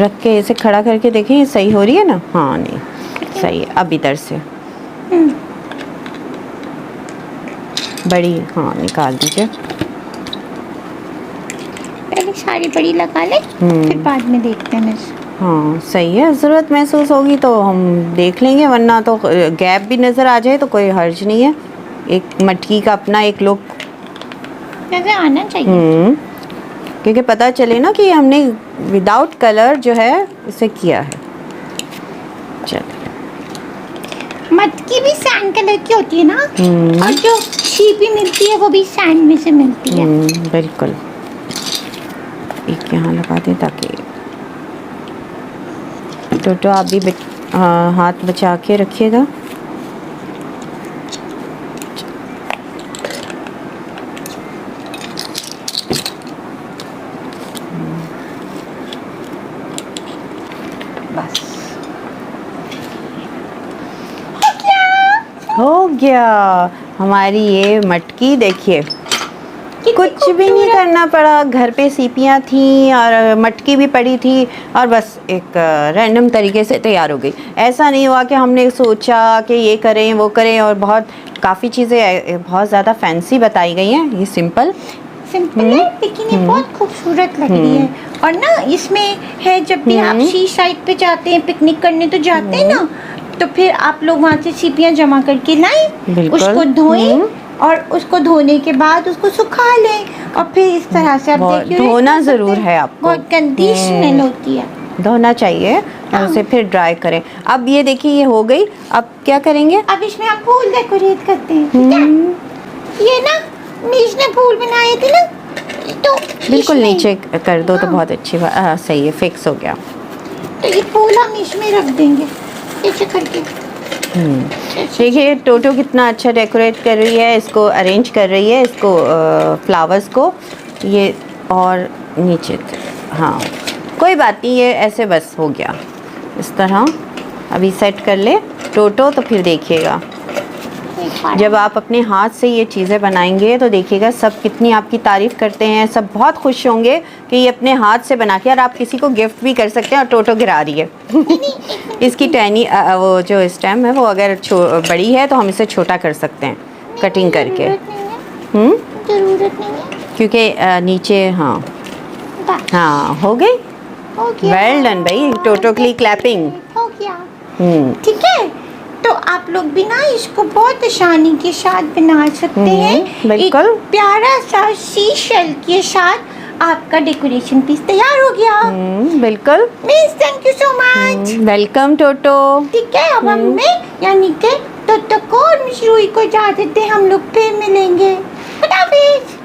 रख के इसे खड़ा करके देखें ये सही हो रही है ना? हाँ नहीं सही है. अब इधर से बड़ी, हाँ निकाल दीजिए. पहले सारी बड़ी लगा ले फिर बाद में देखते हैं. हाँ सही है. ज़रूरत महसूस होगी तो हम देख लेंगे, वरना तो गैप भी नज़र आ जाए तो कोई हर्ज नहीं है. एक मटकी का अपना एक लुक नजर आना चाहिए. क्योंकि पता चले ना कि हमने विदाउट कलर जो है इसे किया है. चलिए. मटकी भी सैंड कलर की होती है ना, और जो शीपी मिलती है वो भी सैंड में से मिलती है. बिल्कुल. एक यहाँ लगा दें ताकि तो आप भी हाथ बचा के रखिएगा. बस हो गया हमारी ये मटकी. देखिए कुछ भी नहीं करना पड़ा, घर पे सीपियाँ थी और मटकी भी पड़ी थी और बस एक रैंडम तरीके से तैयार हो गई. ऐसा नहीं हुआ कि हमने सोचा कि ये करें वो करें, और बहुत काफ़ी चीज़ें बहुत ज़्यादा फैंसी बताई गई हैं. ये सिंपल है लेकिन ये बहुत खूबसूरत लग रही है. और ना इसमें है जब भी आप सी साइड पे जाते हैं पिकनिक करने तो जाते हैं ना, तो फिर आप लोग वहाँ से सीपियाँ जमा करके लाएं, उसको धोएं और उसको धोने के बाद उसको सुखा लें और फिर इस तरह से आप देखिए धोना ज़रूर है आपको. बहुत गंदी स्मेल होती है. धोना चाहिए और उसे फिर ड्राई करें. अब ये देखिए ये हो गई. अब क्या करेंगे? अब इसमें हम फूल डेकोरेट करते हैं. ठीक है? ये ना मीश ने फूल बनाए थे ना, तो बिल्कुल नीचे कर दो तो बहुत अच्छी बात. सही है, फिक्स हो गया. तो ये फूल हम इसमें रख देंगे ऐसे करके. देखिए टोटो कितना अच्छा डेकोरेट कर रही है, इसको अरेंज कर रही है, इसको फ्लावर्स को. ये और नीचे हाँ कोई बात नहीं, ये ऐसे बस हो गया इस तरह. अभी सेट कर ले टोटो तो फिर देखिएगा जब आप अपने हाथ से ये चीज़ें बनाएंगे तो देखिएगा सब कितनी आपकी तारीफ़ करते हैं. सब बहुत खुश होंगे कि ये अपने हाथ से बना के, और आप किसी को गिफ्ट भी कर सकते हैं. और टोटो गिरा रही है इसकी टहनी वो जो स्टेम है वो अगर बड़ी है तो हम इसे छोटा कर सकते हैं कटिंग करके. जरूरत नहीं है क्योंकि नीचे हाँ हो गई. वेल डन भाई, टोटो के लिए क्लैपिंग. हो गया. ठीक है, तो आप लोग भी ना इसको बहुत आसानी के साथ बना सकते हैं. बिल्कुल. एक प्यारा सा सी शेल के साथ आपका डेकोरेशन पीस तैयार हो गया. बिल्कुल. Miss thank you so much. Welcome टोटो. ठीक है, अब हमें यानी कि टोटो को और मिस रूही को इजाजत दें. हम लोग फिर मिलेंगे. खुदा हाफिज.